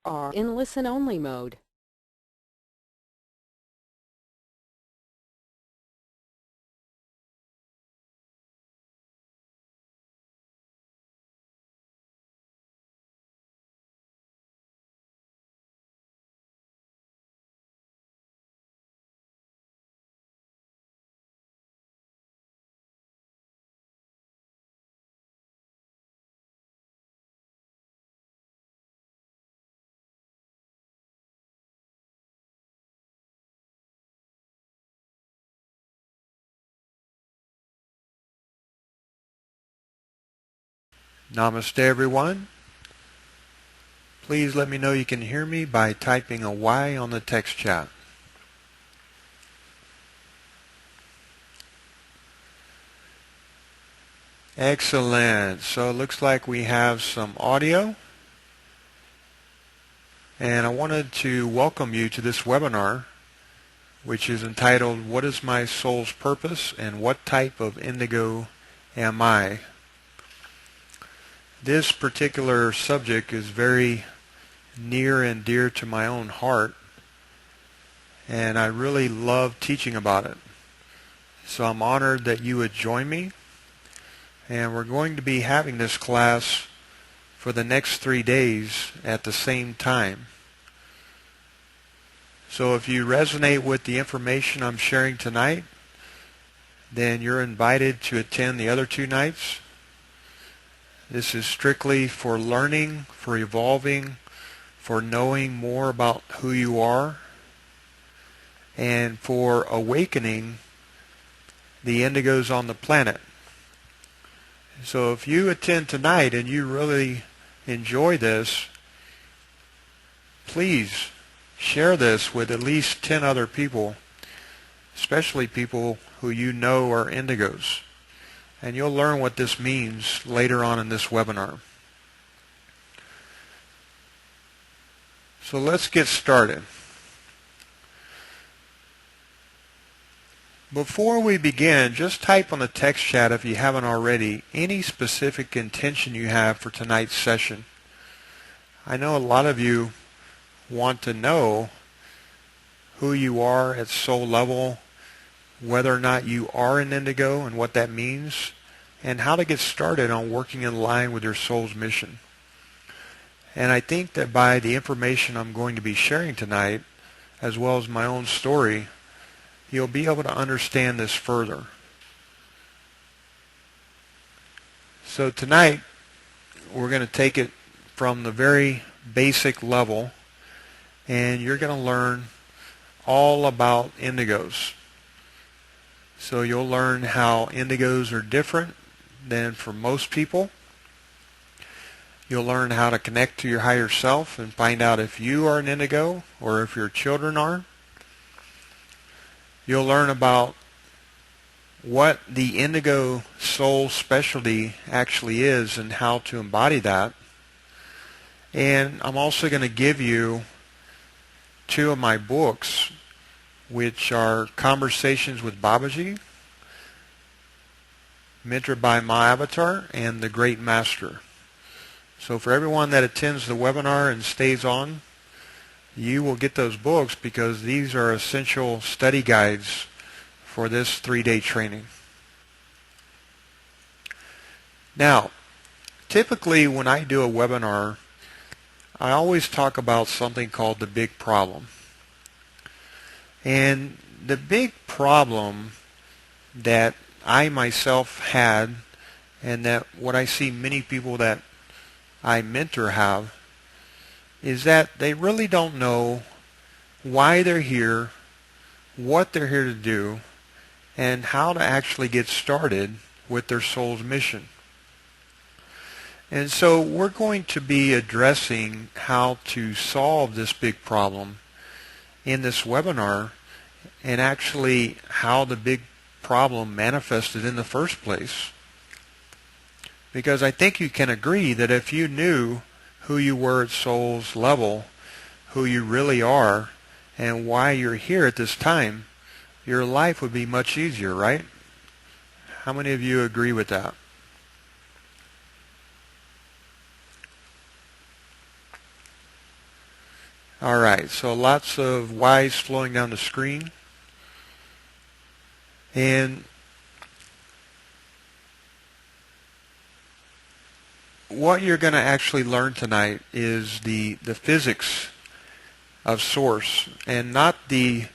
are in listen-only mode. Namaste everyone. Please let me know you can hear me by typing a Y on the text chat. Excellent. So it looks like we have some audio. And I wanted to welcome you to this webinar, which is entitled, What is My Soul's Purpose and What Type of Indigo Am I? This particular subject is very near and dear to my own heart, and I really love teaching about it. So I'm honored that you would join me, and we're going to be having this class for the next 3 days at the same time. So if you resonate with the information I'm sharing tonight, then you're invited to attend the other 2 nights. This is strictly for learning, for evolving, for knowing more about who you are, and for awakening the indigos on the planet. So if you attend tonight and you really enjoy this, please share this with at least 10 other people, especially people who you know are indigos. And you'll learn what this means later on in this webinar. So let's get started. Before we begin, just type on the text chat, if you haven't already, any specific intention you have for tonight's session. I know a lot of you want to know who you are at soul level, whether or not you are an indigo and what that means, and how to get started on working in line with your soul's mission. And I think that by the information I'm going to be sharing tonight, as well as my own story, you'll be able to understand this further. So tonight, we're going to take it from the very basic level, and you're going to learn all about indigos. So you'll learn how indigos are different than for most people. You'll learn how to connect to your higher self and find out if you are an indigo or if your children are. You'll learn about what the indigo soul specialty actually is and how to embody that. And I'm also going to give you 2 of my books, which are Conversations with Babaji, mentored by my avatar, and The Great Master. So for everyone that attends the webinar and stays on, you will get those books because these are essential study guides for this 3-day training. Now, typically when I do a webinar, I always talk about something called the big problem. And the big problem that I myself had, and that what I see many people that I mentor have, is that they really don't know why they're here, what they're here to do, and how to actually get started with their soul's mission. And so we're going to be addressing how to solve this big problem in this webinar, and actually how the big problem manifested in the first place. Because I think you can agree that if you knew who you were at soul's level, who you really are, and why you're here at this time, your life would be much easier, right? How many of you agree with that? Alright, so lots of Y's flowing down the screen. And what you're going to actually learn tonight is the physics of Source, and not the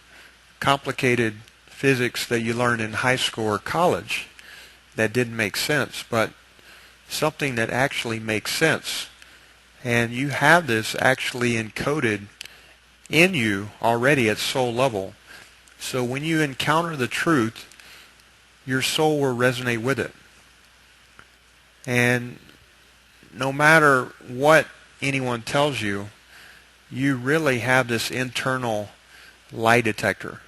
complicated physics that you learned in high school or college that didn't make sense, but something that actually makes sense. And you have this actually encoded in you already at soul level. So when you encounter the truth, your soul will resonate with it. And no matter what anyone tells you, you really have this internal lie detector.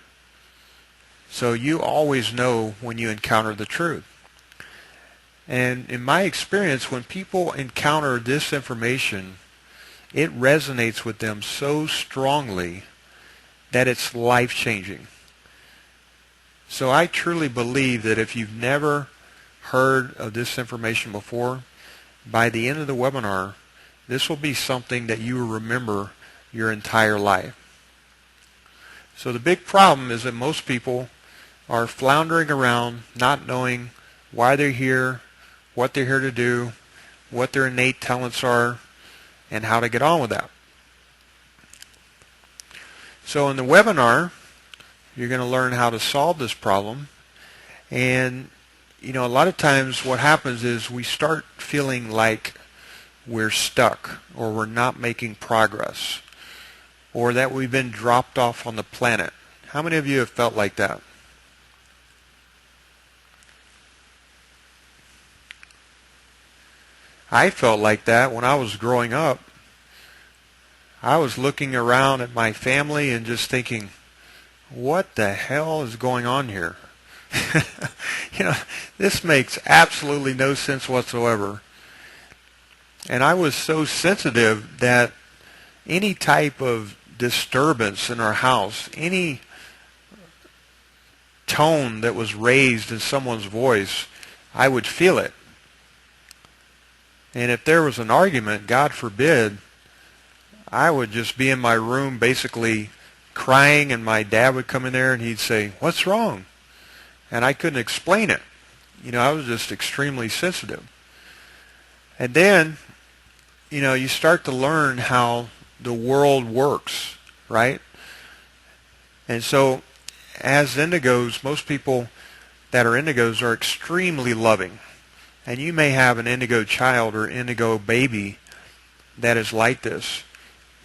So you always know when you encounter the truth. And in my experience, when people encounter this information, it resonates with them so strongly that it's life-changing. So I truly believe that if you've never heard of this information before, by the end of the webinar, this will be something that you will remember your entire life. So the big problem is that most people are floundering around, not knowing why they're here, what they're here to do, what their innate talents are, and how to get on with that. So in the webinar, you're going to learn how to solve this problem. And a lot of times what happens is we start feeling like we're stuck, or we're not making progress, or that we've been dropped off on the planet. How many of you have felt like that? I felt like that when I was growing up. I was looking around at my family and just thinking, what the hell is going on here? This makes absolutely no sense whatsoever. And I was so sensitive that any type of disturbance in our house, any tone that was raised in someone's voice, I would feel it. And if there was an argument, God forbid, I would just be in my room basically crying, and my dad would come in there and he'd say, "What's wrong?" And I couldn't explain it. I was just extremely sensitive. And then, you start to learn how the world works, right? And so, as indigos, most people that are indigos are extremely loving. And you may have an indigo child or indigo baby that is like this.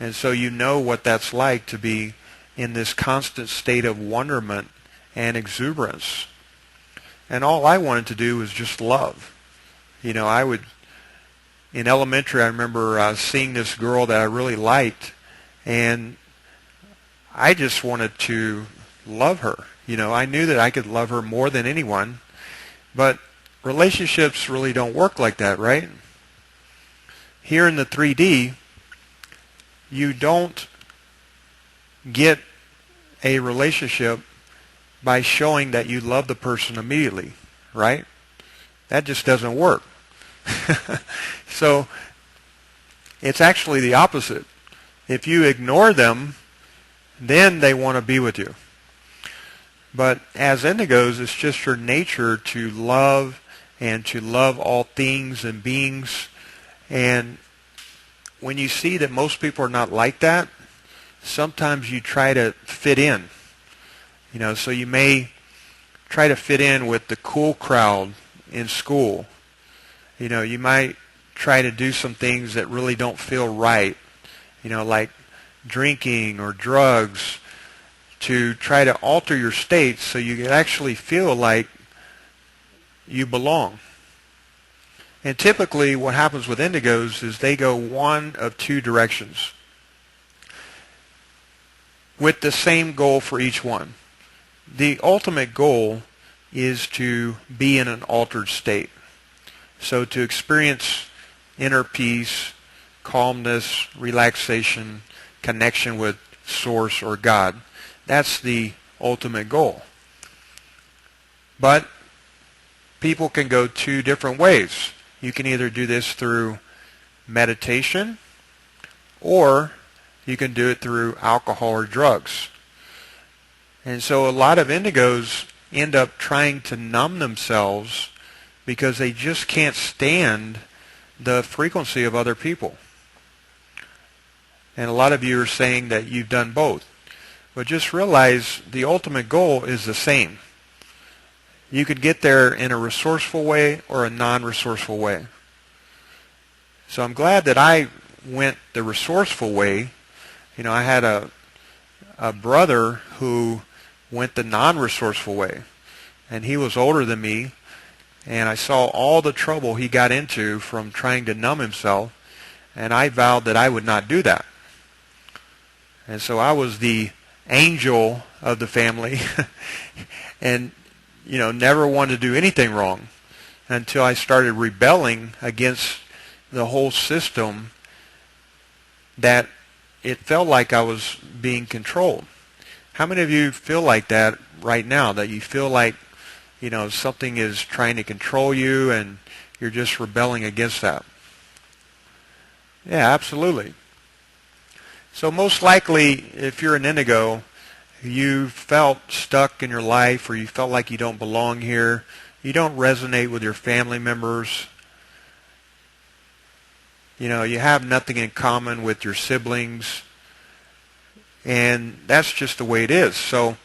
And so you know what that's like to be in this constant state of wonderment and exuberance. And all I wanted to do was just love. In elementary, I remember seeing this girl that I really liked, and I just wanted to love her. I knew that I could love her more than anyone, but relationships really don't work like that, right? Here in the 3D, you don't get a relationship by showing that you love the person immediately, right? That just doesn't work. So it's actually the opposite. If you ignore them, then they want to be with you. But as indigos, it's just your nature to love and to love all things and beings. And when you see that most people are not like that, sometimes you try to fit in. So you may try to fit in with the cool crowd in school. You might try to do some things that really don't feel right, like drinking or drugs, to try to alter your state so you can actually feel like you belong. And typically what happens with indigos is they go one of two directions with the same goal for each one. The ultimate goal is to be in an altered state. So to experience inner peace, calmness, relaxation, connection with Source or God. That's the ultimate goal. But people can go two different ways. You can either do this through meditation, or You can do it through alcohol or drugs. And so a lot of indigos end up trying to numb themselves because they just can't stand the frequency of other people. And a lot of you are saying that you've done both. But just realize the ultimate goal is the same. You could get there in a resourceful way or a non-resourceful way. So I'm glad that I went the resourceful way. You know, I had a brother who went the non-resourceful way. And he was older than me. And I saw all the trouble he got into from trying to numb himself. And I vowed that I would not do that. And so I was the angel of the family. And, you know, never wanted to do anything wrong until I started rebelling against the whole system, that it felt like I was being controlled. How many of you feel like that right now, that you feel like, you know, something is trying to control you and you're just rebelling against that? Yeah, absolutely. So most likely, if you're an indigo, you felt stuck in your life, or you felt like you don't belong here, you don't resonate with your family members, you know, you have nothing in common with your siblings, and that's just the way it is. So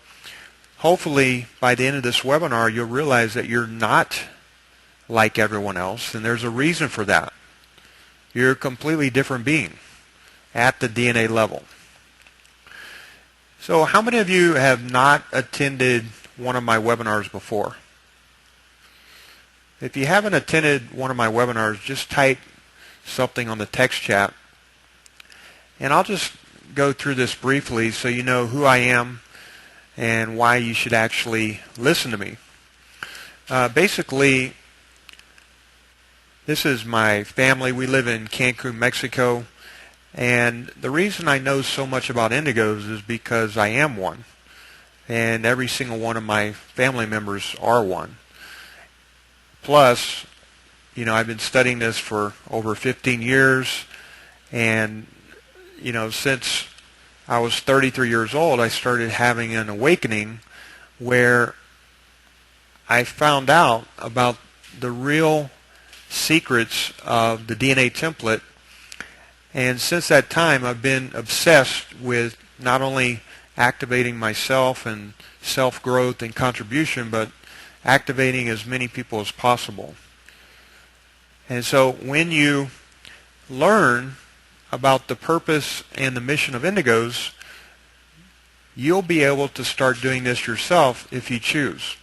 hopefully by the end of this webinar, you'll realize that you're not like everyone else, and there's a reason for that. You're a completely different being at the DNA level. So how many of you have not attended one of my webinars before? If you haven't attended one of my webinars, just type something on the text chat, and I'll just go through this briefly so you know who I am and why you should actually listen to me. Basically, this is my family. We live in Cancun, Mexico, and the reason I know so much about indigos is because I am one, and every single one of my family members are one. Plus, you know, I've been studying this for over 15 years, and, you know, since I was 33 years old, I started having an awakening where I found out about the real secrets of the DNA template. And since that time, I've been obsessed with not only activating myself and self-growth and contribution, but activating as many people as possible. And so when you learn about the purpose and the mission of Indigos, you'll be able to start doing this yourself if you choose.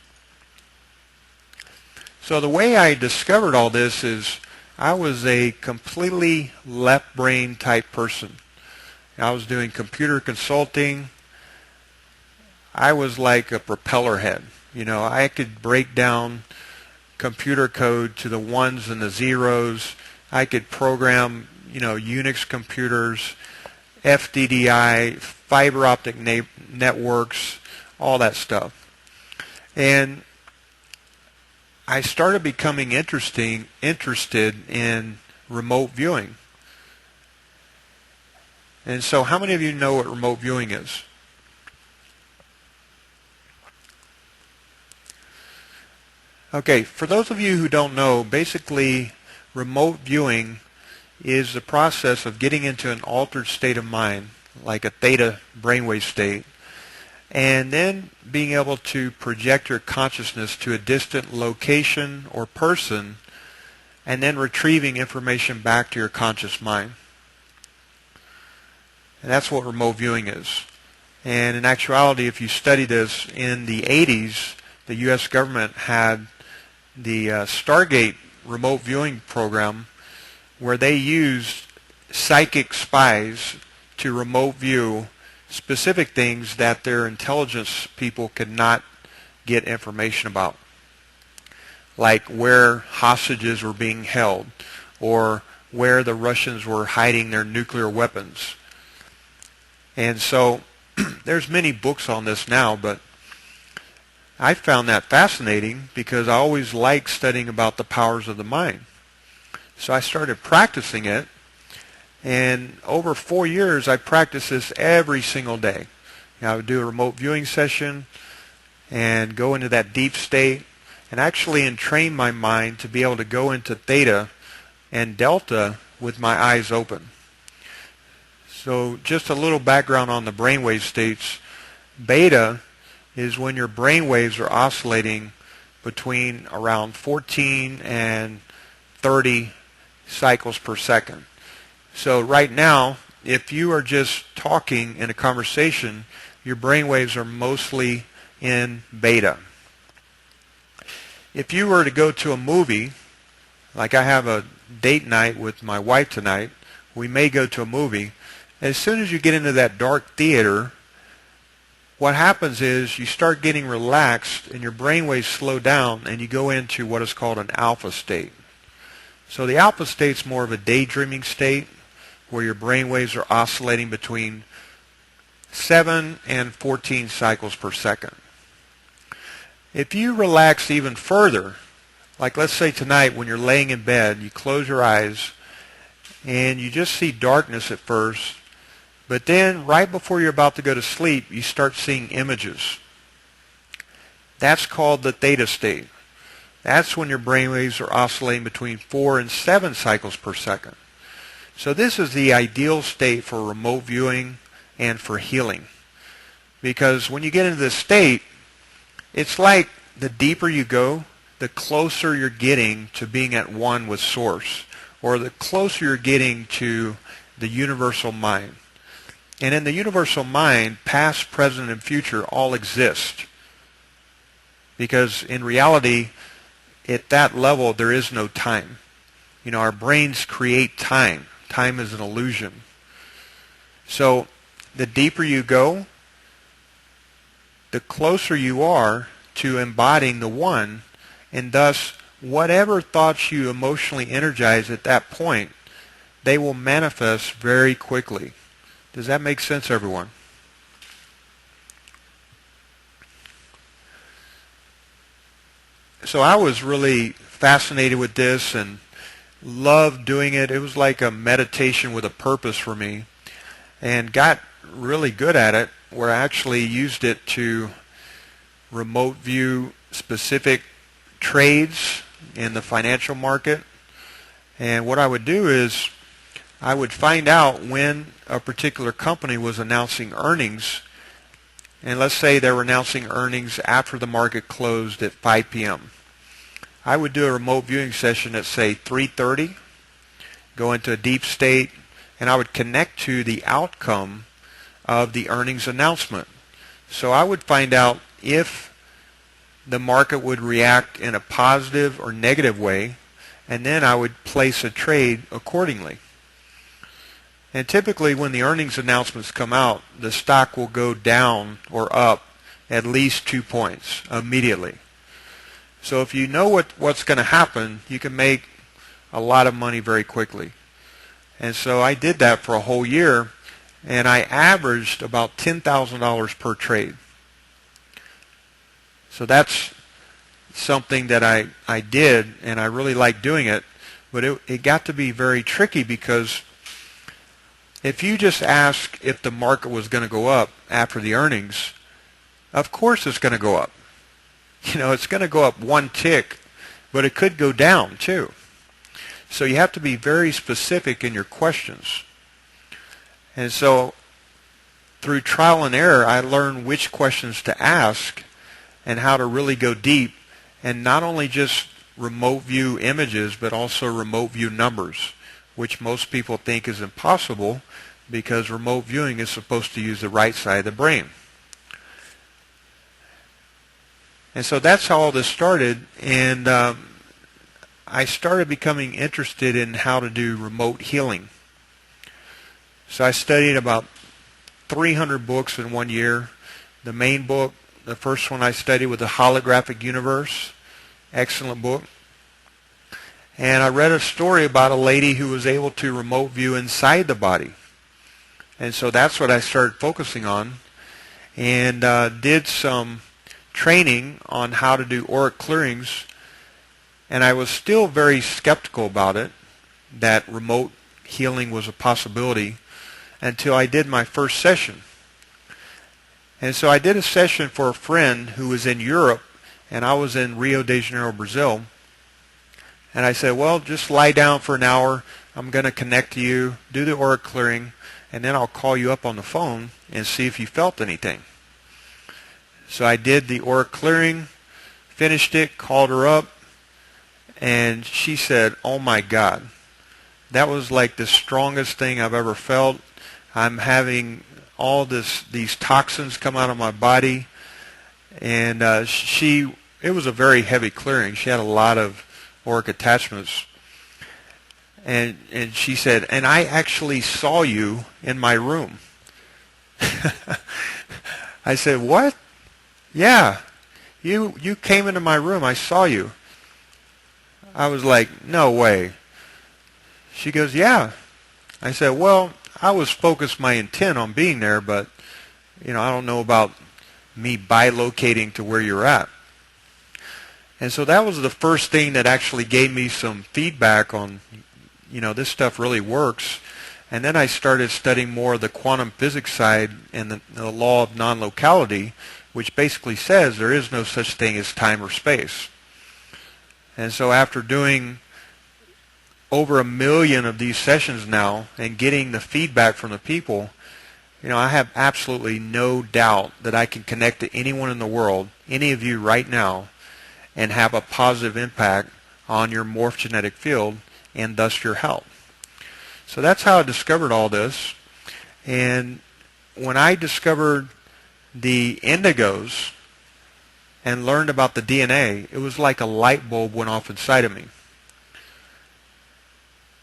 So the way I discovered all this is I was a completely left brain type person. I was doing computer consulting. I was like a propeller head. You know, I could break down computer code to the ones and the zeros. I could program, you know, Unix computers, FDDI, fiber optic networks, all that stuff. And I started becoming interested in remote viewing. And so how many of you know what remote viewing is? Okay, for those of you who don't know, basically remote viewing is the process of getting into an altered state of mind, like a theta brainwave state, and then being able to project your consciousness to a distant location or person, and then retrieving information back to your conscious mind. And that's what remote viewing is. And in actuality, if you study this, in the 80s, the U.S. government had the Stargate remote viewing program, where they used psychic spies to remote view specific things that their intelligence people could not get information about, like where hostages were being held or where the Russians were hiding their nuclear weapons. And so there's many books on this now, but I found that fascinating because I always liked studying about the powers of the mind. So I started practicing it, And over 4 years, I practiced this every single day. I would do a remote viewing session and go into that deep state and actually entrain my mind to be able to go into theta and delta with my eyes open. So just a little background on the brainwave states. Beta is when your brainwaves are oscillating between around 14 and 30 cycles per second. So right now, if you are just talking in a conversation, your brainwaves are mostly in beta. If you were to go to a movie, like I have a date night with my wife tonight, we may go to a movie. As soon as you get into that dark theater, what happens is you start getting relaxed and your brainwaves slow down and you go into what is called an alpha state. So the alpha state is more of a daydreaming state where your brainwaves are oscillating between 7 and 14 cycles per second. If you relax even further, like let's say tonight when you're laying in bed, you close your eyes and you just see darkness at first, but then right before you're about to go to sleep, you start seeing images. That's called the theta state. That's when your brainwaves are oscillating between 4 and 7 cycles per second. So this is the ideal state for remote viewing and for healing. Because when you get into this state, it's like the deeper you go, the closer you're getting to being at one with Source, or the closer you're getting to the universal mind. And in the universal mind, past, present, and future all exist. Because in reality, at that level, there is no time. Our brains create time. Time is an illusion. So the deeper you go, the closer you are to embodying the one, and thus whatever thoughts you emotionally energize at that point, they will manifest very quickly. Does that make sense, everyone? So I was really fascinated with this and loved doing it. It was like a meditation with a purpose for me, and got really good at it, where I actually used it to remote view specific trades in the financial market. And what I would do is I would find out when a particular company was announcing earnings, and let's say they were announcing earnings after the market closed at 5 p.m. I would do a remote viewing session at, say, 3:30, go into a deep state, and I would connect to the outcome of the earnings announcement. So I would find out if the market would react in a positive or negative way, and then I would place a trade accordingly. And typically when the earnings announcements come out, the stock will go down or up at least 2 points immediately. So if you know what's going to happen, you can make a lot of money very quickly. And so I did that for a whole year, and I averaged about $10,000 per trade. So that's something that I did, and I really liked doing it, but it got to be very tricky, because if you just ask if the market was going to go up after the earnings, of course it's going to go up. It's going to go up one tick, but it could go down too. So you have to be very specific in your questions. And so through trial and error, I learned which questions to ask and how to really go deep, and not only just remote view images, but also remote view numbers, which most people think is impossible, because remote viewing is supposed to use the right side of the brain. And so that's how all this started, and I started becoming interested in how to do remote healing. So I studied about 300 books in 1 year. The main book, the first one I studied, was The Holographic Universe. Excellent book. And I read a story about a lady who was able to remote view inside the body. And so that's what I started focusing on, and did some training on how to do auric clearings. And I was still very skeptical about it, that remote healing was a possibility until I did my first session. And so I did a session for a friend who was in Europe, and I was in Rio de Janeiro, Brazil. And I said, well, just lie down for an hour. I'm going to connect to you, do the aura clearing, and then I'll call you up on the phone and see if you felt anything. So I did the aura clearing, finished it, called her up, and she said, oh my God, that was like the strongest thing I've ever felt. I'm having all these toxins come out of my body. And it was a very heavy clearing. She had a lot of auric attachments. And she said, and I actually saw you in my room. I said, what? Yeah, you came into my room. I saw you. I was like, no way. She goes, yeah. I said, well, I was focused my intent on being there, but I don't know about me bilocating to where you're at. And so that was the first thing that actually gave me some feedback on, this stuff really works. And then I started studying more of the quantum physics side and the law of non-locality, which basically says there is no such thing as time or space. And so after doing over 1 million of these sessions now and getting the feedback from the people, I have absolutely no doubt that I can connect to anyone in the world, any of you right now, and have a positive impact on your morphogenetic field and thus your health. So that's how I discovered all this. And when I discovered the Indigos and learned about the DNA, it was like a light bulb went off inside of me.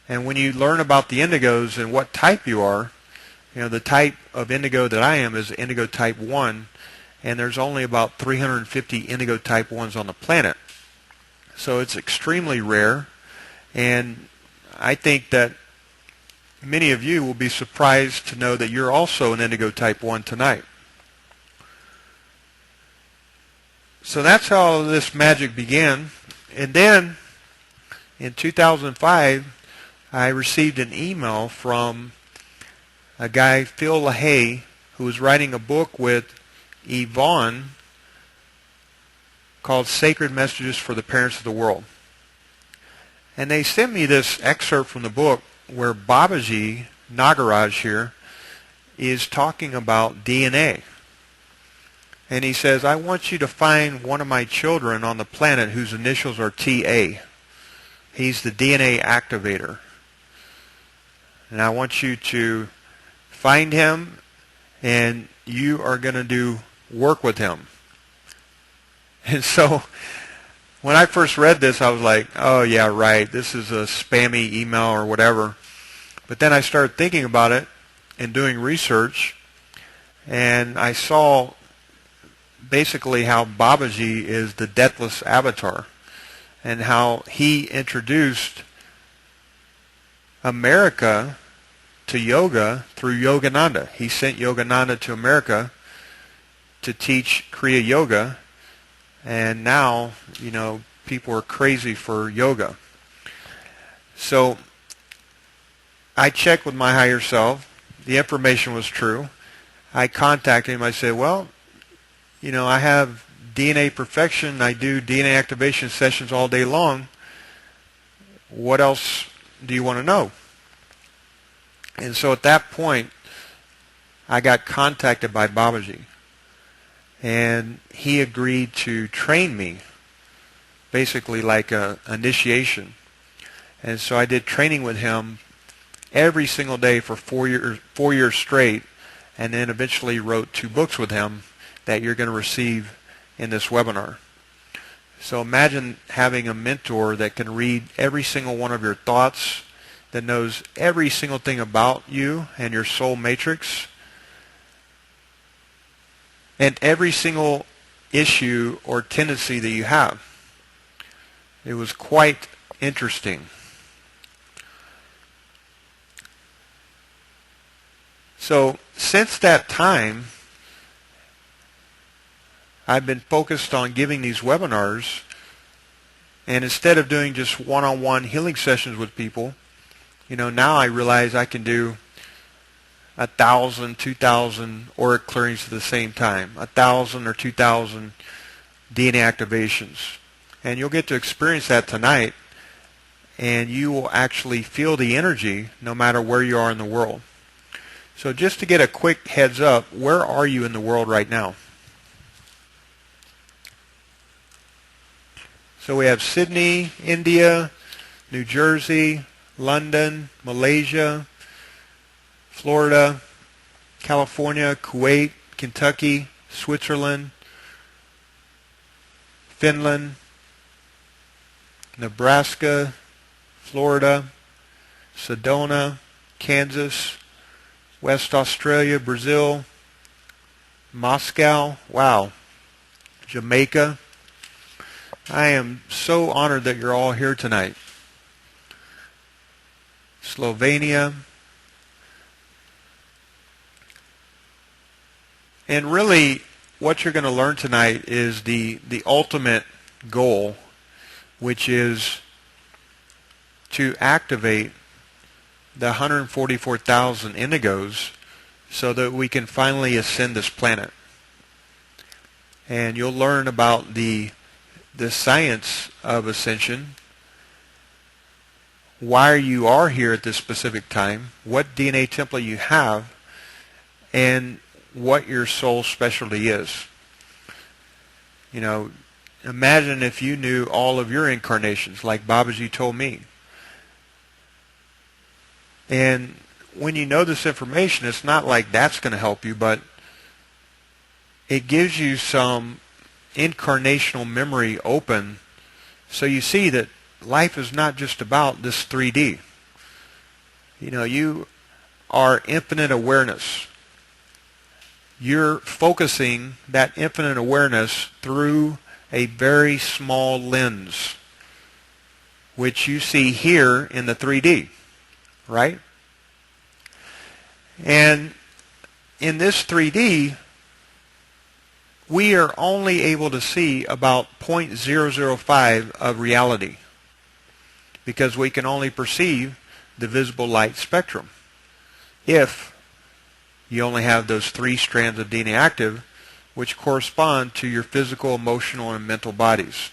And when you learn about the Indigos and what type you are, the type of indigo that I am is indigo type 1, and there's only about 350 indigo type 1s on the planet. So it's extremely rare, and I think that many of you will be surprised to know that you're also an indigo type 1 tonight. So that's how this magic began. And then in 2005, I received an email from a guy, Phil LaHaye, who was writing a book with Yvonne called Sacred Messages for the Parents of the World. And they sent me this excerpt from the book where Babaji Nagaraj here is talking about DNA. And he says, I want you to find one of my children on the planet whose initials are TA. He's the DNA activator. And I want you to find him, and you are going to do work with him. And so when I first read this, I was like, oh yeah, right, this is a spammy email or whatever. But then I started thinking about it and doing research, and I saw basically how Babaji is the deathless avatar and how he introduced America to yoga through Yogananda. He sent Yogananda to America to teach Kriya Yoga, and now, people are crazy for yoga. So I checked with my higher self. The information was true. I contacted him. I said, well, I have DNA perfection. I do DNA activation sessions all day long. What else do you want to know? And so at that point, I got contacted by Babaji. And he agreed to train me, basically like an initiation. And so I did training with him every single day for 4 years straight, and then eventually wrote 2 books with him that you're going to receive in this webinar. So imagine having a mentor that can read every single one of your thoughts, that knows every single thing about you and your soul matrix, and every single issue or tendency that you have. It was quite interesting. So since that time, I've been focused on giving these webinars, and instead of doing just one-on-one healing sessions with people, Now I realize I can do 1,000, 2,000 auric clearings at the same time, 1,000 or 2,000 DNA activations. And you'll get to experience that tonight, and you will actually feel the energy no matter where you are in the world. So just to get a quick heads up, where are you in the world right now? So we have Sydney, India, New Jersey, London, Malaysia, Florida, California, Kuwait, Kentucky, Switzerland, Finland, Nebraska, Florida, Sedona, Kansas, West Australia, Brazil, Moscow, wow, Jamaica. I am so honored that you're all here tonight. Slovenia. And really, what you're going to learn tonight is the ultimate goal, which is to activate the 144,000 Indigos so that we can finally ascend this planet. And you'll learn about the science of ascension, why you are here at this specific time, what DNA template you have, and what your soul specialty is. Imagine if you knew all of your incarnations, like Babaji told me. And when you know this information, it's not like that's going to help you, but it gives you some incarnational memory open, so you see that life is not just about this 3D. You are infinite awareness. You're focusing that infinite awareness through a very small lens, which you see here in the 3D, right? And in this 3D, we are only able to see about 0.005 of reality, because we can only perceive the visible light spectrum if you only have those 3 strands of DNA active, which correspond to your physical, emotional, and mental bodies.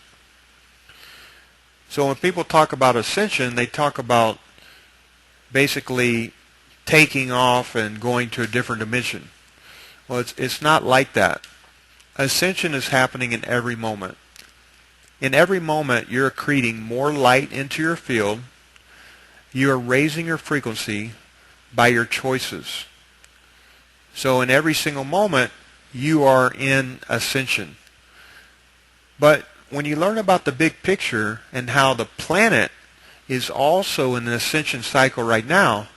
So when people talk about ascension, they talk about basically taking off and going to a different dimension. Well, it's not like that. Ascension is happening in every moment. In every moment, you're accreting more light into your field. You are raising your frequency by your choices. So in every single moment, you are in ascension. But when you learn about the big picture and how the planet is also in an ascension cycle right now,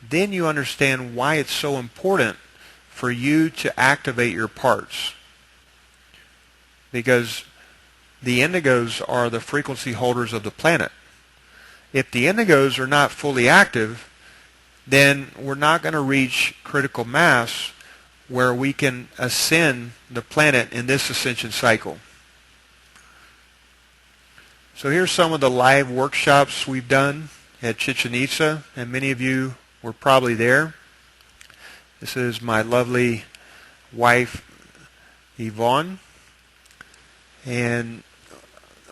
then you understand why it's so important for you to activate your parts. Because the Indigos are the frequency holders of the planet. If the Indigos are not fully active, then we're not going to reach critical mass where we can ascend the planet in this ascension cycle. So here's some of the live workshops we've done at Chichen Itza, and many of you were probably there. This is my lovely wife, Yvonne, and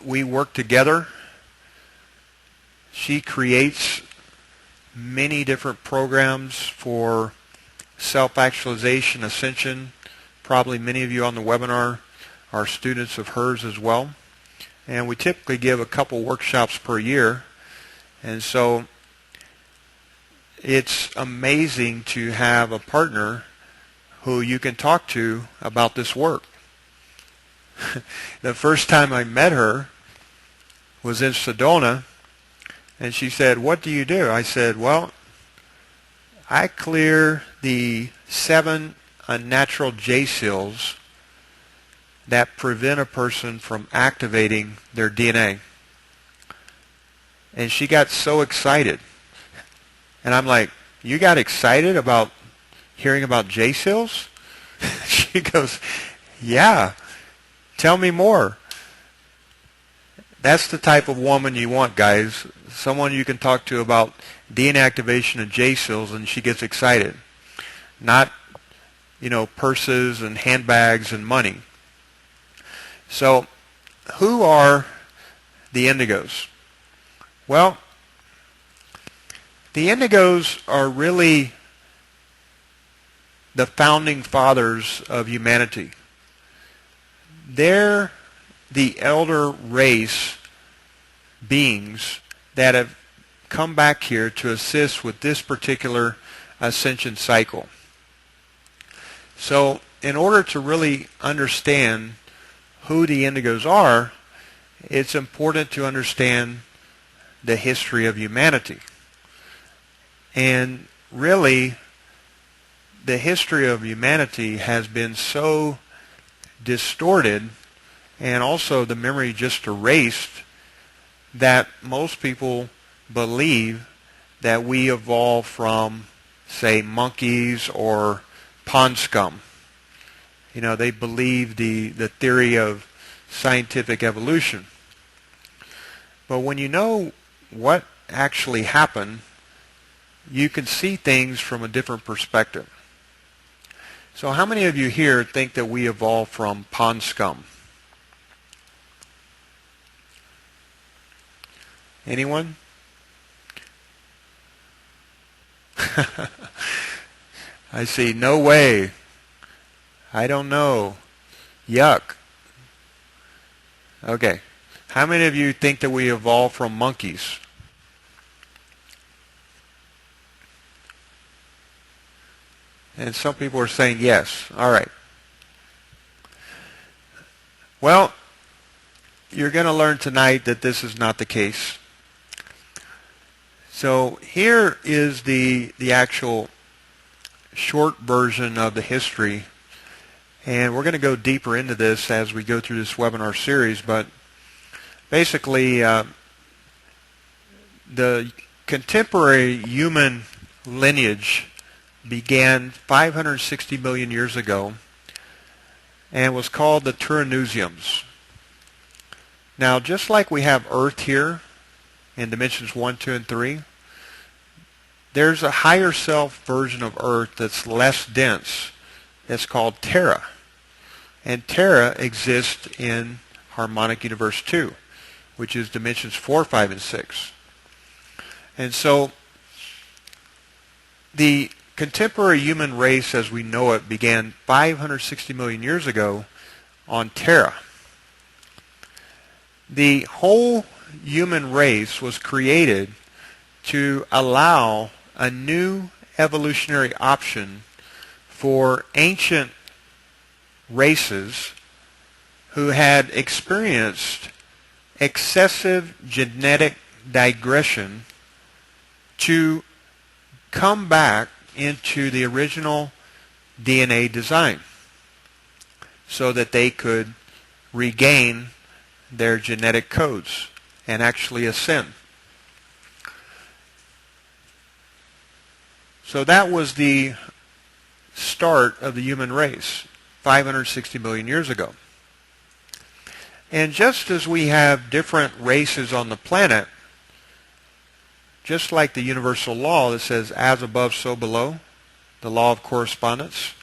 we work together. She creates many different programs for self-actualization, ascension. Probably many of you on the webinar are students of hers as well. And we typically give a couple workshops per year. And so it's amazing to have a partner who you can talk to about this work. The first time I met her was in Sedona, and she said, "What do you do?" I said, "Well, I clear the 7 unnatural J-seals that prevent a person from activating their DNA." And she got so excited. And I'm like, "You got excited about hearing about J-seals?" She goes, "Yeah, tell me more." That's the type of woman you want, guys. Someone you can talk to about DNA activation and J cells and she gets excited. Not, purses and handbags and money. So, who are the Indigos? Well, the Indigos are really the founding fathers of humanity. They're the elder race beings that have come back here to assist with this particular ascension cycle. So, in order to really understand who the Indigos are, it's important to understand the history of humanity. And really, the history of humanity has been so distorted and also the memory just erased that most people believe that we evolved from, say, monkeys or pond scum. They believe the theory of scientific evolution. But when you know what actually happened, you can see things from a different perspective. So how many of you here think that we evolved from pond scum? Anyone? I see. No way. I don't know. Yuck. Okay. How many of you think that we evolved from monkeys? And some people are saying yes. All right. Well, you're going to learn tonight that this is not the case. So here is the actual short version of the history. And we're going to go deeper into this as we go through this webinar series. But basically, the contemporary human lineage began 560 million years ago and was called the Turanusiums. Now, just like we have Earth here in dimensions 1, 2, and 3, there's a higher self version of Earth that's less dense. It's called Terra. And Terra exists in harmonic universe 2, which is dimensions 4, 5, and 6. And so the contemporary human race as we know it began 560 million years ago on Terra. The whole human race was created to allow a new evolutionary option for ancient races who had experienced excessive genetic digression to come back into the original DNA design so that they could regain their genetic codes and actually ascend. So that was the start of the human race 560 million years ago. And just as we have different races on the planet, just like the universal law that says as above so below, the law of correspondence,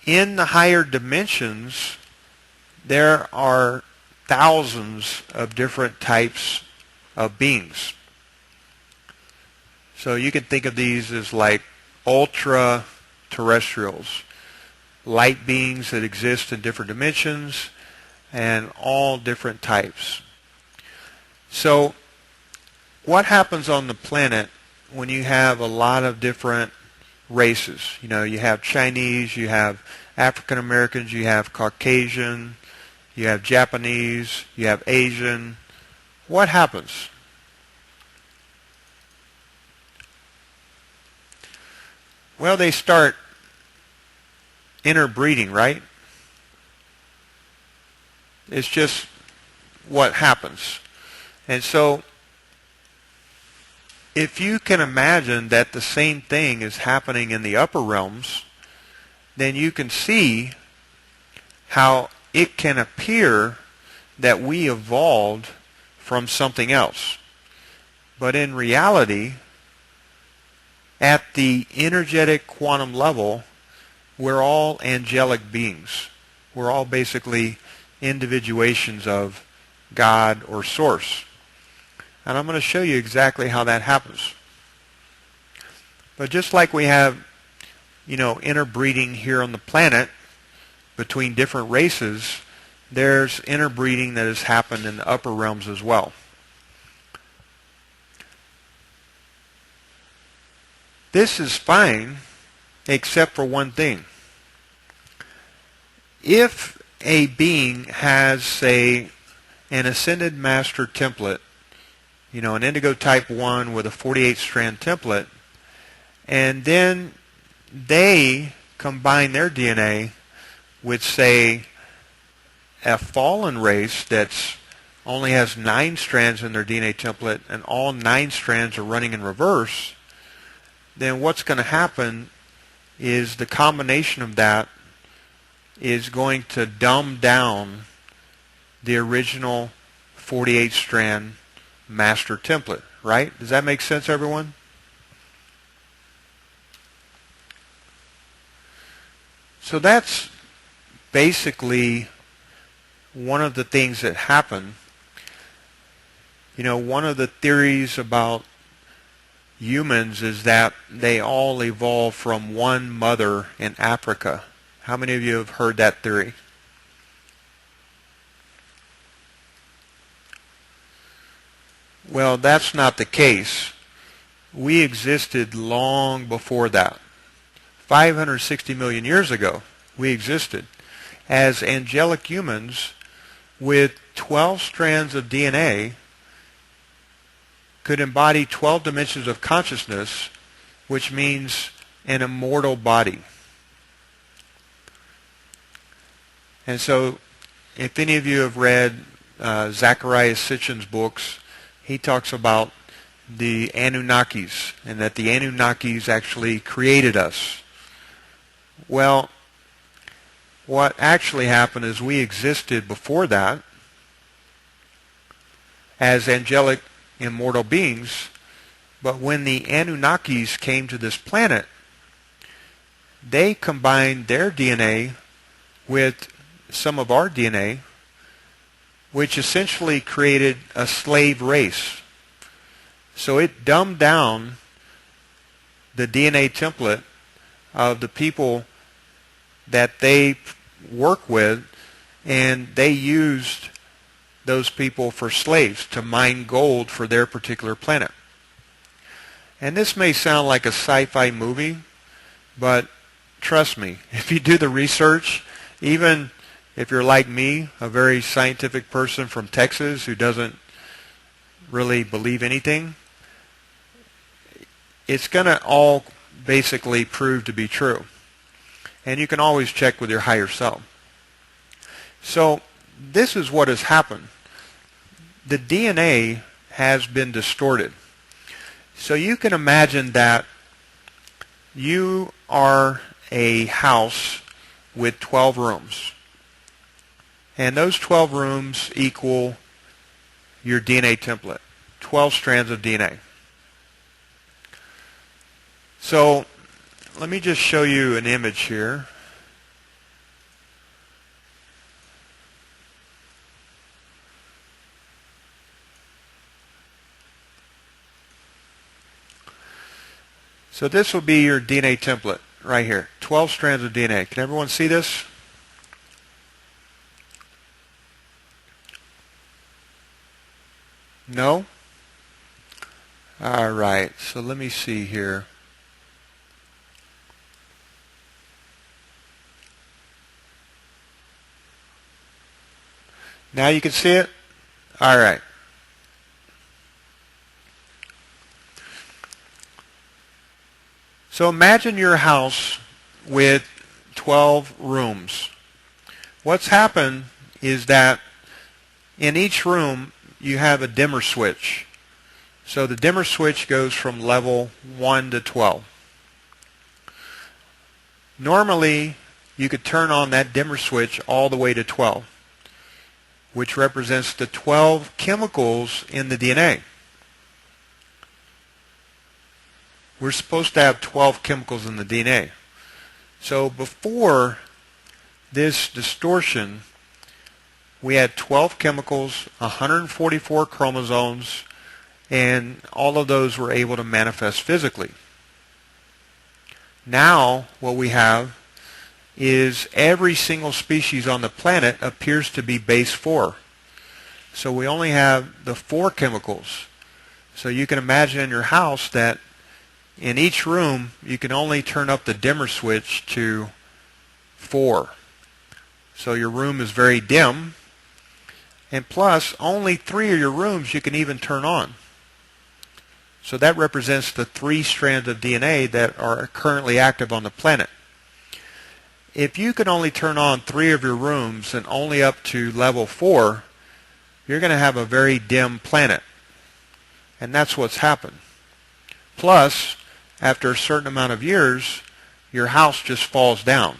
in the higher dimensions there are thousands of different types of beings. So you can think of these as like ultra terrestrials, light beings that exist in different dimensions and all different types. So what happens on the planet when you have a lot of different races? You have Chinese, you have African Americans, you have Caucasian, you have Japanese, you have Asian. What happens? Well, they start interbreeding, right? It's just what happens. And so if you can imagine that the same thing is happening in the upper realms, then you can see how it can appear that we evolved from something else. But in reality, at the energetic quantum level, we're all angelic beings. We're all basically individuations of God or Source. And I'm going to show you exactly how that happens. But just like we have, interbreeding here on the planet between different races, there's interbreeding that has happened in the upper realms as well. This is fine, except for one thing. If a being has, say, an Ascended Master template, an Indigo Type 1 with a 48-strand template, and then they combine their DNA with, say, a fallen race that only has 9 strands in their DNA template, and all 9 strands are running in reverse, then what's going to happen is the combination of that is going to dumb down the original 48-strand master template, right? Does that make sense, everyone? So that's basically one of the things that happen. One of the theories about humans is that they all evolved from one mother in Africa. How many of you have heard that theory? Well, that's not the case. We existed long before that. 560 million years ago, we existed as angelic humans with 12 strands of DNA, could embody 12 dimensions of consciousness, which means an immortal body. And so, if any of you have read Zecharia Sitchin's books, he talks about the Anunnakis, and that the Anunnakis actually created us. Well, what actually happened is we existed before that as angelic immortal beings, but when the Anunnakis came to this planet, they combined their DNA with some of our DNA, which essentially created a slave race. So it dumbed down the DNA template of the people that they work with, and they used those people for slaves to mine gold for their particular planet. And this may sound like a sci-fi movie, but trust me, if you do the research, even if you're like me, a very scientific person from Texas who doesn't really believe anything, it's going to all basically prove to be true. And you can always check with your higher self. So this is what has happened. The DNA has been distorted. So you can imagine that you are a house with 12 rooms. And those 12 rooms equal your DNA template, 12 strands of DNA. So let me just show you an image here. So this will be your DNA template right here, 12 strands of DNA. Can everyone see this? No? All right, so let me see here. Now you can see it? All right. So imagine your house with 12 rooms. What's happened is that in each room you have a dimmer switch. So the dimmer switch goes from level 1 to 12. Normally you could turn on that dimmer switch all the way to 12. which represents the 12 chemicals in the DNA. We're supposed to have 12 chemicals in the DNA. So before this distortion, we had 12 chemicals, 144 chromosomes, and all of those were able to manifest physically. Now what we have is every single species on the planet appears to be base 4. So we only have the 4 chemicals. So you can imagine in your house that in each room you can only turn up the dimmer switch to 4. So your room is very dim, and plus only 3 of your rooms you can even turn on. So that represents the 3 strands of DNA that are currently active on the planet. If you can only turn on 3 of your rooms and only up to level 4, you're going to have a very dim planet. And that's what's happened. Plus, after a certain amount of years, your house just falls down.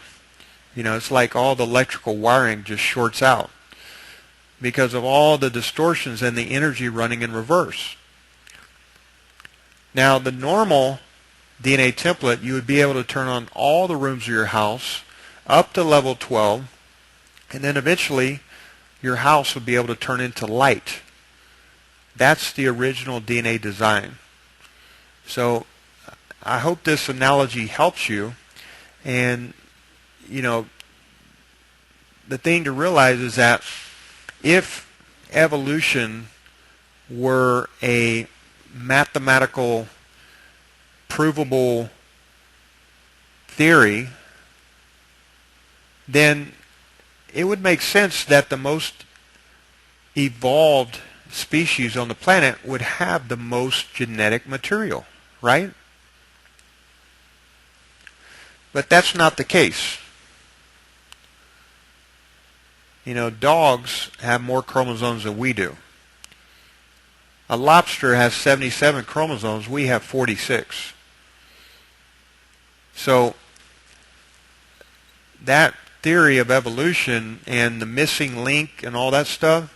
You know, it's like all the electrical wiring just shorts out because of all the distortions and the energy running in reverse. Now, the normal DNA template, you would be able to turn on all the rooms of your house up to level 12, and then eventually your house would be able to turn into light. That's the original DNA design. So I hope this analogy helps you. And, you know, the thing to realize is that if evolution were a mathematical, provable theory, then it would make sense that the most evolved species on the planet would have the most genetic material, right? But that's not the case. You know, dogs have more chromosomes than we do. A lobster has 77 chromosomes. We have 46. So that theory of evolution and the missing link and all that stuff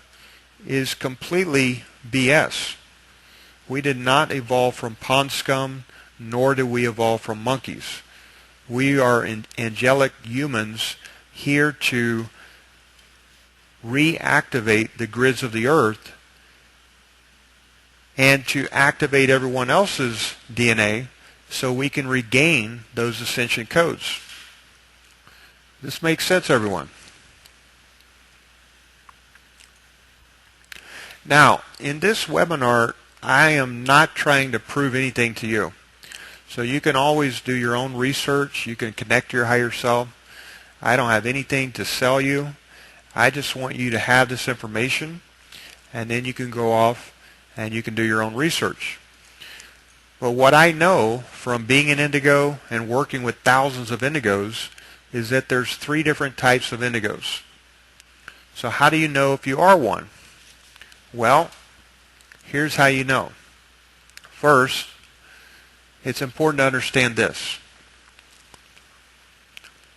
is completely BS. We did not evolve from pond scum, nor did we evolve from monkeys. We are angelic humans here to reactivate the grids of the earth and to activate everyone else's DNA so we can regain those ascension codes. This makes sense, everyone? Now, in this webinar, I am not trying to prove anything to you. So you can always do your own research. You can connect to your higher self. I don't have anything to sell you. I just want you to have this information, and then you can go off and you can do your own research. But what I know from being an Indigo and working with thousands of Indigos is that there's 3 different types of Indigos. So how do you know if you are one? Well, here's how you know. First, it's important to understand this.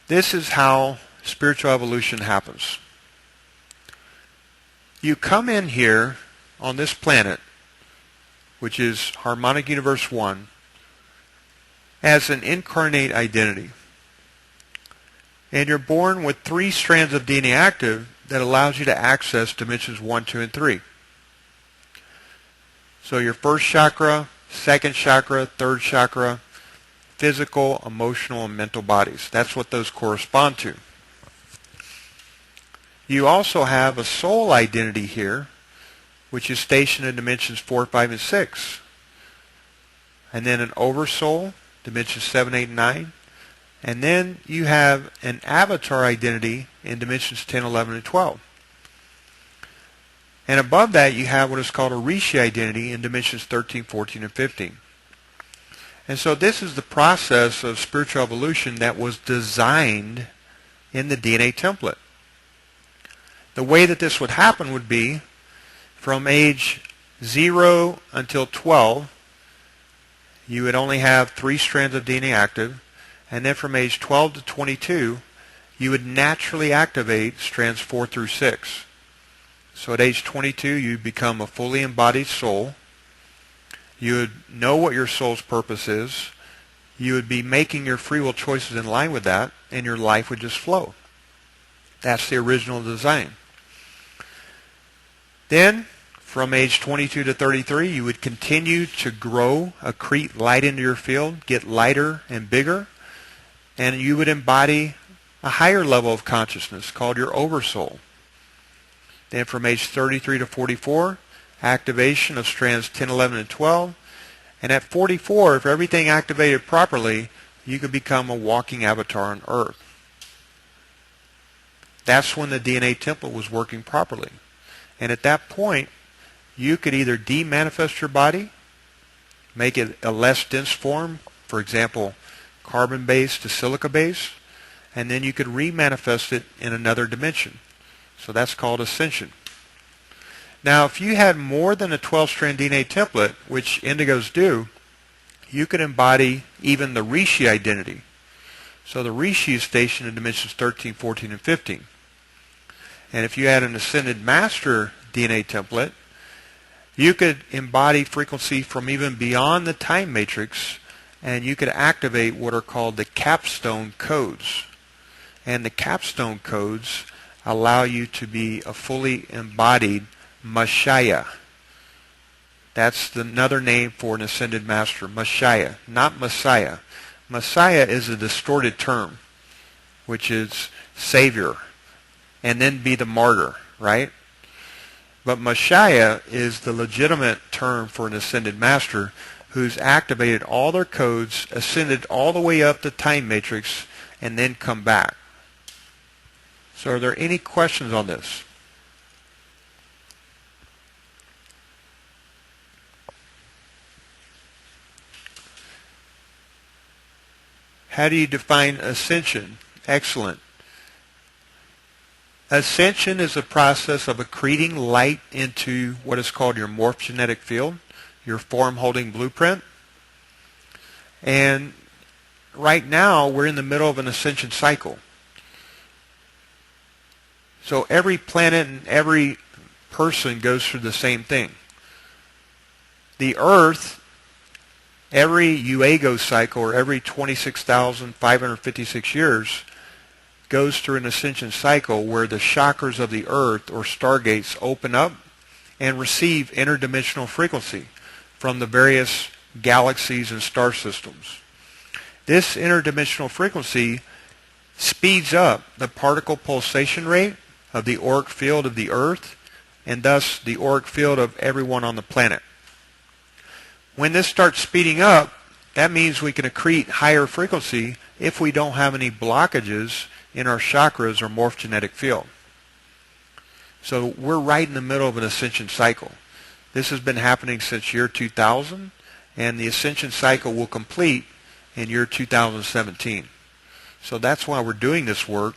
This is how spiritual evolution happens. You come in here on this planet, which is Harmonic Universe 1, as an incarnate identity. And you're born with 3 strands of DNA active that allows you to access dimensions 1, 2, and 3. So your first chakra, second chakra, third chakra, physical, emotional, and mental bodies. That's what those correspond to. You also have a soul identity here, which is stationed in dimensions 4, 5, and 6. And then an oversoul, dimensions 7, 8, and 9. And then you have an avatar identity in dimensions 10, 11, and 12. And above that, you have what is called a Rishi identity in dimensions 13, 14, and 15. And so this is the process of spiritual evolution that was designed in the DNA template. The way that this would happen would be from age 0 until 12, you would only have 3 strands of DNA active. And then from age 12 to 22, you would naturally activate strands 4 through 6. So at age 22, you become a fully embodied soul. You would know what your soul's purpose is. You would be making your free will choices in line with that, and your life would just flow. That's the original design. Then, from age 22 to 33, you would continue to grow, accrete light into your field, get lighter and bigger, and you would embody a higher level of consciousness called your oversoul. Then from age 33 to 44, activation of strands 10, 11, and 12. And at 44, if everything activated properly, you could become a walking avatar on Earth. That's when the DNA template was working properly. And at that point, you could either de-manifest your body, make it a less dense form, for example, carbon-based to silica-based, and then you could re-manifest it in another dimension. So that's called ascension. Now, if you had more than a 12-strand DNA template, which Indigos do, you could embody even the Rishi identity. So the Rishi is stationed in dimensions 13, 14, and 15. And if you had an Ascended Master DNA template, you could embody frequency from even beyond the time matrix, and you could activate what are called the capstone codes. And the capstone codes allow you to be a fully embodied Messiah. That's another name for an Ascended Master, Messiah, not Messiah. Messiah is a distorted term, which is Savior, and then be the martyr, right? But Messiah is the legitimate term for an Ascended Master who's activated all their codes, ascended all the way up the time matrix, and then come back. So are there any questions on this? How do you define ascension? Excellent. Ascension is a process of accreting light into what is called your morphogenetic field, your form-holding blueprint. And right now, we're in the middle of an ascension cycle. So every planet and every person goes through the same thing. The Earth, every Uego cycle, or every 26,556 years, goes through an ascension cycle where the chakras of the Earth, or stargates, open up and receive interdimensional frequency from the various galaxies and star systems. This interdimensional frequency speeds up the particle pulsation rate of the auric field of the Earth, and thus the auric field of everyone on the planet. When this starts speeding up, that means we can accrete higher frequency if we don't have any blockages in our chakras or morphogenetic field. So we're right in the middle of an ascension cycle. This has been happening since year 2000, and the ascension cycle will complete in year 2017. So that's why we're doing this work,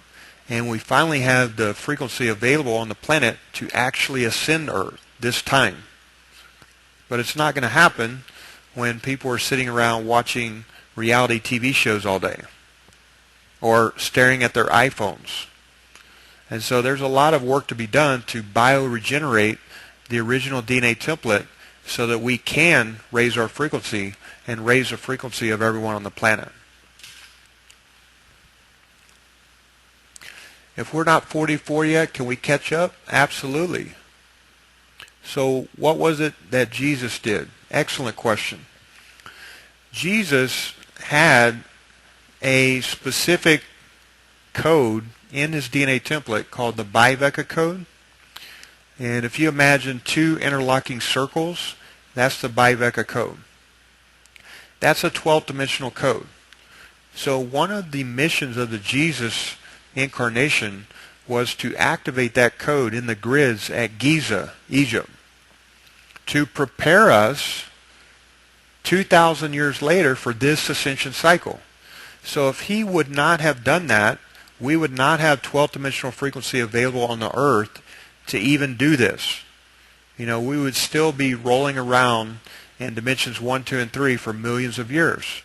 and we finally have the frequency available on the planet to actually ascend Earth this time. But it's not going to happen when people are sitting around watching reality TV shows all day or staring at their iPhones. And so there's a lot of work to be done to bioregenerate the original DNA template so that we can raise our frequency and raise the frequency of everyone on the planet. If we're not 44 yet, can we catch up? Absolutely. So what was it that Jesus did? Excellent question. Jesus had a specific code in his DNA template called the Biveka code. And if you imagine two interlocking circles, that's the Biveka code. That's a 12th dimensional code. So one of the missions of the Jesus incarnation was to activate that code in the grids at Giza, Egypt, to prepare us 2,000 years later for this ascension cycle. So if he would not have done that, we would not have 12th dimensional frequency available on the Earth to even do this. We would still be rolling around in dimensions 1, 2, and 3 for millions of years.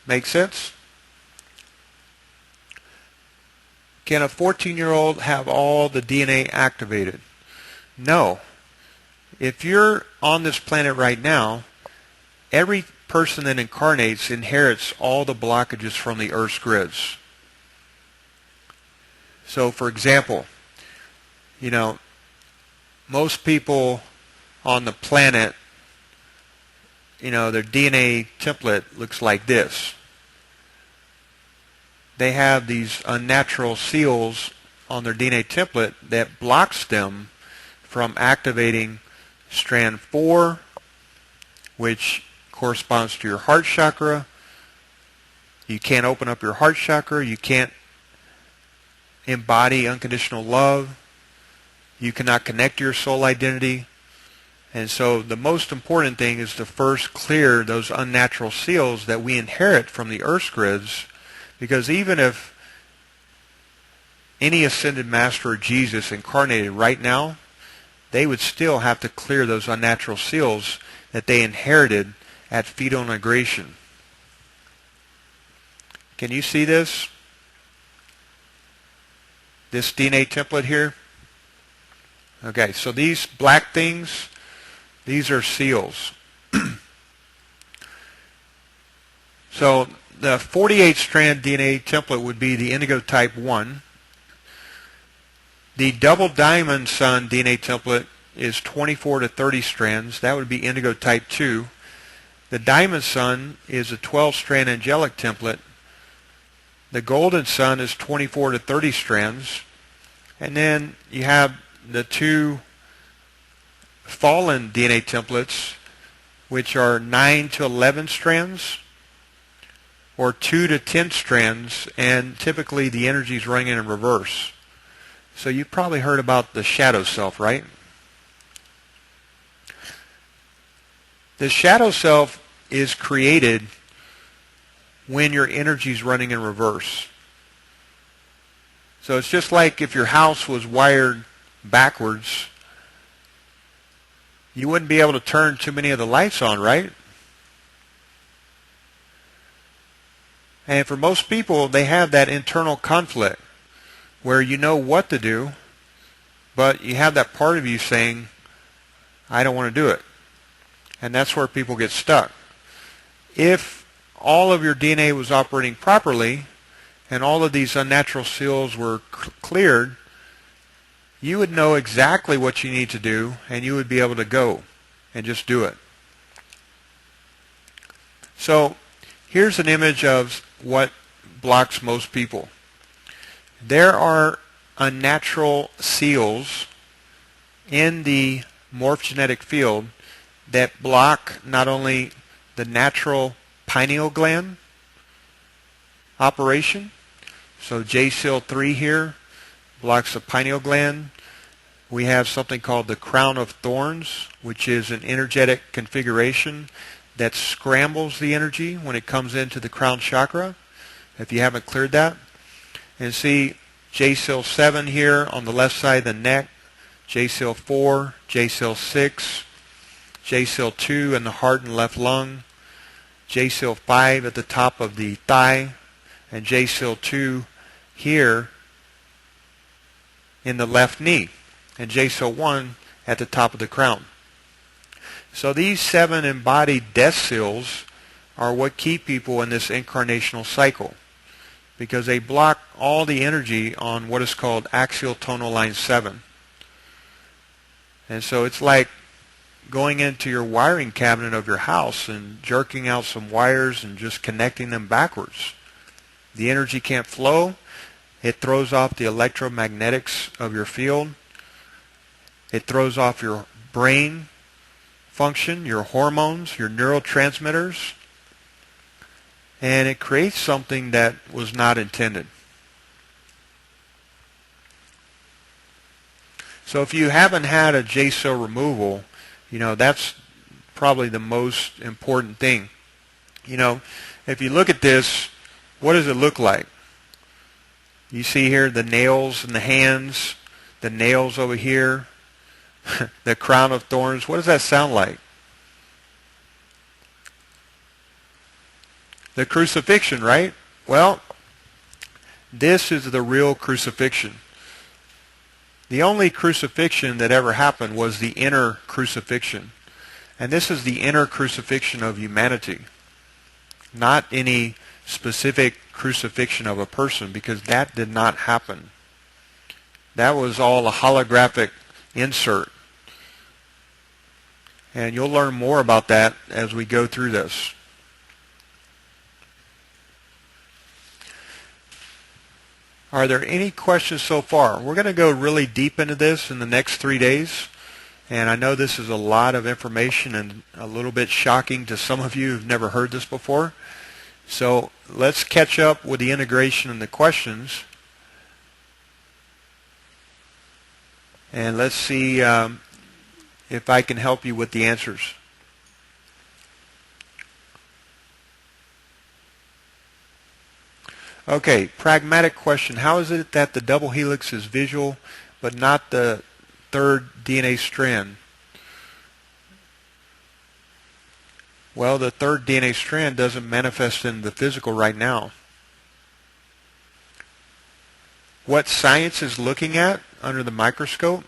Make sense? Can a 14-year-old have all the DNA activated? No. If you're on this planet right now, every person that incarnates inherits all the blockages from the Earth's grids. So, for example, most people on the planet, their DNA template looks like this. They have these unnatural seals on their DNA template that blocks them from activating strand 4, which corresponds to your heart chakra. You can't open up your heart chakra. You can't embody unconditional love. You cannot connect to your soul identity. And so the most important thing is to first clear those unnatural seals that we inherit from the Earth's grids, because even if any ascended master or Jesus incarnated right now, they would still have to clear those unnatural seals that they inherited at fetal integration. Can you see this? This DNA template here? Okay, so these black things, these are seals. So the 48-strand DNA template would be the Indigo type 1. The double diamond sun DNA template is 24 to 30 strands. That would be Indigo type 2. The diamond sun is a 12-strand angelic template. The golden sun is 24 to 30 strands. And then you have the two fallen DNA templates, which are 9 to 11 strands, or 2 to 10 strands, and typically the energy is running in reverse. So you've probably heard about the shadow self, right? The shadow self is created when your energy is running in reverse. So it's just like if your house was wired backwards, you wouldn't be able to turn too many of the lights on, right? And for most people, they have that internal conflict where you know what to do, but you have that part of you saying, I don't want to do it. And that's where people get stuck. If all of your DNA was operating properly and all of these unnatural seals were cleared, you would know exactly what you need to do, and you would be able to go and just do it. So here's an image of what blocks most people. There are unnatural seals in the morphogenetic field that block not only the natural pineal gland operation. So J-seal 3 here blocks the pineal gland. We have something called the crown of thorns, which is an energetic configuration that scrambles the energy when it comes into the crown chakra, if you haven't cleared that. And see J-seal 7 here on the left side of the neck, J-seal 4, J-seal 6, J-seal 2 in the heart and left lung, J-seal 5 at the top of the thigh, and J-seal 2 here in the left knee, and J-seal 1 at the top of the crown. So these 7 embodied death seals are what keep people in this incarnational cycle, because they block all the energy on what is called axial tonal line 7. And so it's like going into your wiring cabinet of your house and jerking out some wires and just connecting them backwards. The energy can't flow. It throws off the electromagnetics of your field. It throws off your brain function, your hormones, your neurotransmitters, and it creates something that was not intended. So if you haven't had a J-seal removal, that's probably the most important thing. If you look at this, what does it look like? You see here the nails in the hands, the nails over here, the crown of thorns. What does that sound like? The crucifixion, right? Well, This is the real crucifixion. The only crucifixion that ever happened was the inner crucifixion. And this is the inner crucifixion of humanity, not any specific crucifixion of a person, because that did not happen. That was all a holographic insert. And you'll learn more about that as we go through this. Are there any questions so far? We're going to go really deep into this in the next 3 days. And I know this is a lot of information and a little bit shocking to some of you who've never heard this before. So let's catch up with the integration and the questions. And let's see if I can help you with the answers. Okay, pragmatic question. How is it that the double helix is visual but not the third DNA strand? Well, the third DNA strand doesn't manifest in the physical right now. What science is looking at under the microscope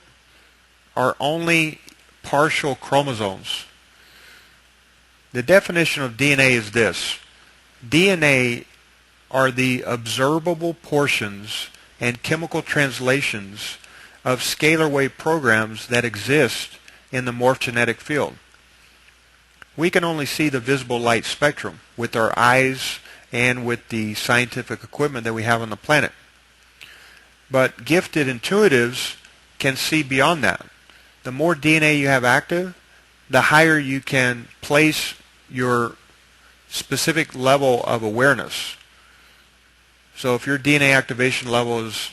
are only partial chromosomes. The definition of DNA is this. DNA are the observable portions and chemical translations of scalar wave programs that exist in the morphogenetic field. We can only see the visible light spectrum with our eyes and with the scientific equipment that we have on the planet. But gifted intuitives can see beyond that. The more DNA you have active, the higher you can place your specific level of awareness. So if your DNA activation level is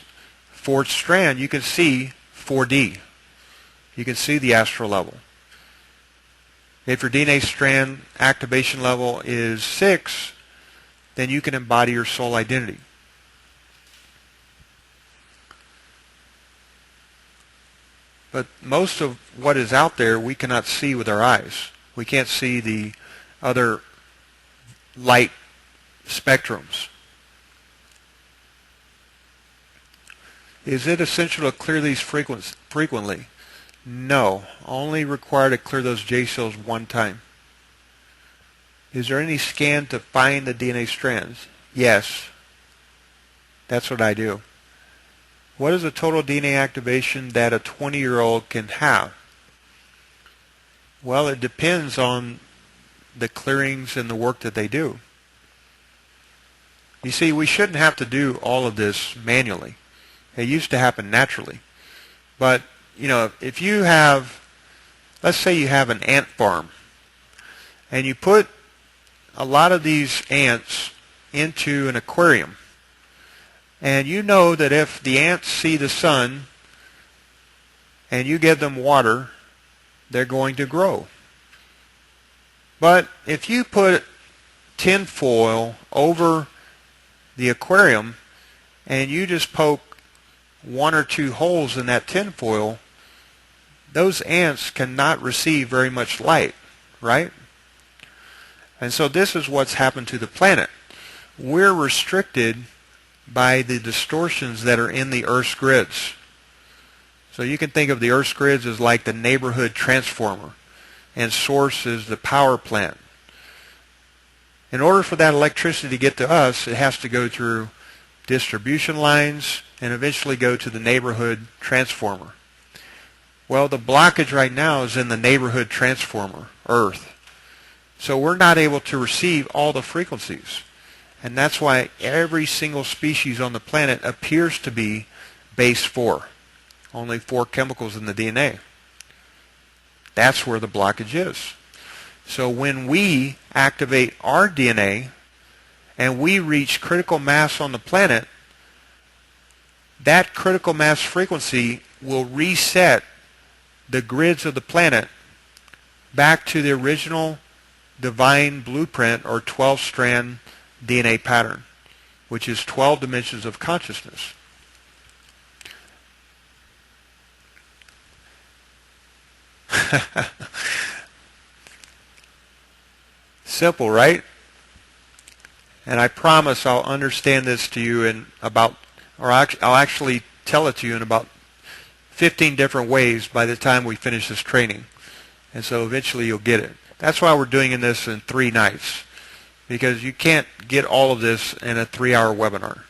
4th strand, you can see 4D. You can see the astral level. If your DNA strand activation level is 6, then you can embody your soul identity. But most of what is out there we cannot see with our eyes. We can't see the other light spectrums. Is it essential to clear these frequently? No. Only required to clear those J cells one time. Is there any scan to find the DNA strands? Yes. That's what I do. What is the total DNA activation that a 20-year-old can have? Well, it depends on the clearings and the work that they do. You see, we shouldn't have to do all of this manually. It used to happen naturally. But, if you have, let's say you have an ant farm, and you put a lot of these ants into an aquarium, and you know that if the ants see the sun and you give them water, they're going to grow. But if you put tin foil over the aquarium and you just poke 1 or 2 holes in that tin foil, those ants cannot receive very much light, right? And so this is what's happened to the planet. We're restricted by the distortions that are in the Earth's grids. So you can think of the Earth's grids as like the neighborhood transformer, and source is the power plant. In order for that electricity to get to us, it has to go through distribution lines and eventually go to the neighborhood transformer. Well, the blockage right now is in the neighborhood transformer, Earth. So we're not able to receive all the frequencies. And that's why every single species on the planet appears to be base 4. Only 4 chemicals in the DNA. That's where the blockage is. So when we activate our DNA and we reach critical mass on the planet, that critical mass frequency will reset the grids of the planet back to the original divine blueprint or 12-strand DNA pattern, which is 12 dimensions of consciousness. Simple, right? And I promise I'll understand this to you in about, or I'll actually tell it to you in about 15 different ways by the time we finish this training. And so eventually you'll get it. That's why we're doing this in 3 nights, because you can't get all of this in a 3-hour webinar.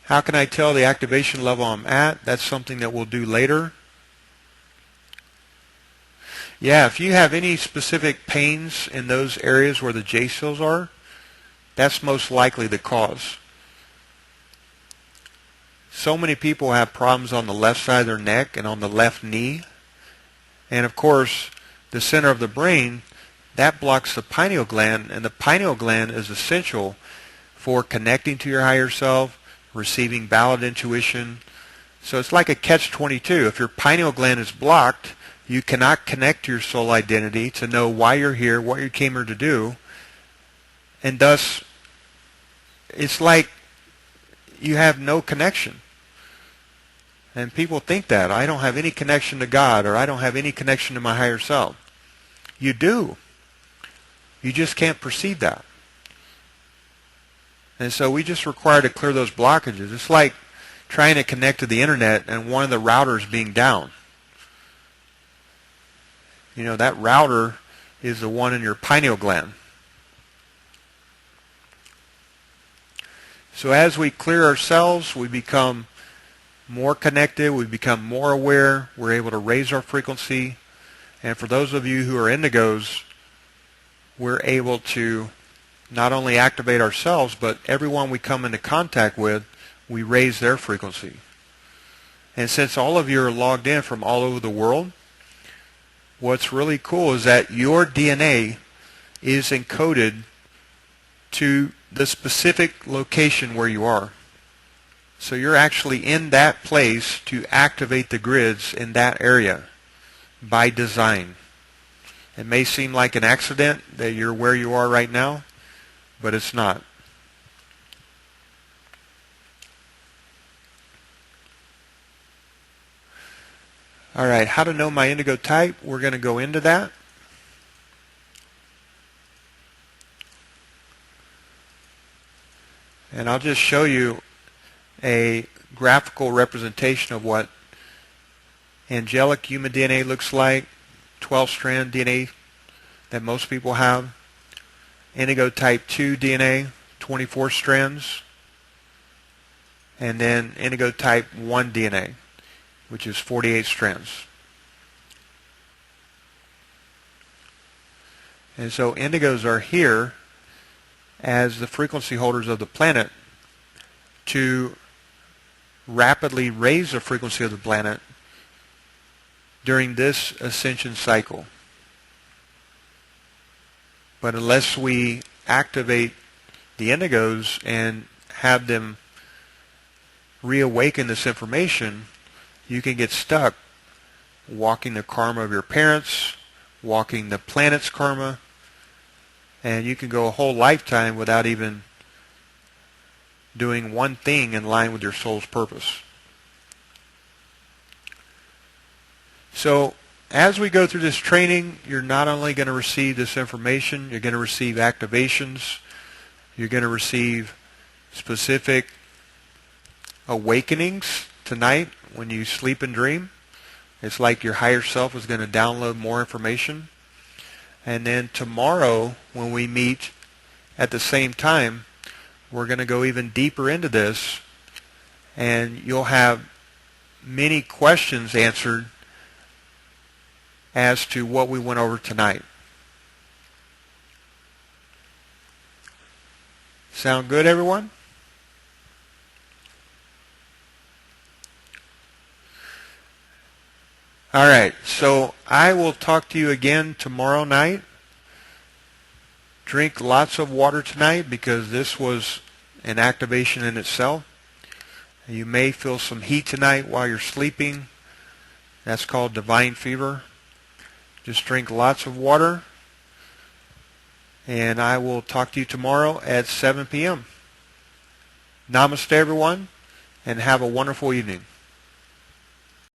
How can I tell the activation level I'm at? That's something that we'll do later. Yeah, if you have any specific pains in those areas where the J cells are, that's most likely the cause. So many people have problems on the left side of their neck and on the left knee. And of course, the center of the brain, that blocks the pineal gland, and the pineal gland is essential for connecting to your higher self, receiving valid intuition. So it's like a catch-22. If your pineal gland is blocked, you cannot connect to your soul identity to know why you're here, what you came here to do, and thus it's like you have no connection. And people think that. I don't have any connection to God, or I don't have any connection to my higher self. You do. You just can't perceive that. And so we just require to clear those blockages. It's like trying to connect to the internet and one of the routers being down. You know, that router is the one in your pineal gland. So as we clear ourselves, we become more connected, we become more aware, we're able to raise our frequency. And for those of you who are Indigos, we're able to not only activate ourselves, but everyone we come into contact with, we raise their frequency. And since all of you are logged in from all over the world, what's really cool is that your DNA is encoded to the specific location where you are. So you're actually in that place to activate the grids in that area by design. It may seem like an accident that you're where you are right now, but it's not. All right, how to know my indigo type? We're going to go into that. And I'll just show you a graphical representation of what angelic human DNA looks like, 12-strand DNA that most people have, indigo type 2 DNA, 24 strands, and then indigo type 1 DNA, which is 48 strands. And so indigos are here as the frequency holders of the planet to rapidly raise the frequency of the planet during this ascension cycle. But unless we activate the indigos and have them reawaken this information, you can get stuck walking the karma of your parents, walking the planet's karma, and you can go a whole lifetime without even doing one thing in line with your soul's purpose. So as we go through this training, you're not only going to receive this information, you're going to receive activations, you're going to receive specific awakenings tonight when you sleep and dream. It's like your higher self is going to download more information. And then tomorrow when we meet at the same time, we're going to go even deeper into this, and you'll have many questions answered as to what we went over tonight. Sound good, everyone? All right, so I will talk to you again tomorrow night. Drink lots of water tonight because this was an activation in itself. You may feel some heat tonight while you're sleeping. That's called divine fever. Just drink lots of water. And I will talk to you tomorrow at 7 p.m. Namaste, everyone, and have a wonderful evening.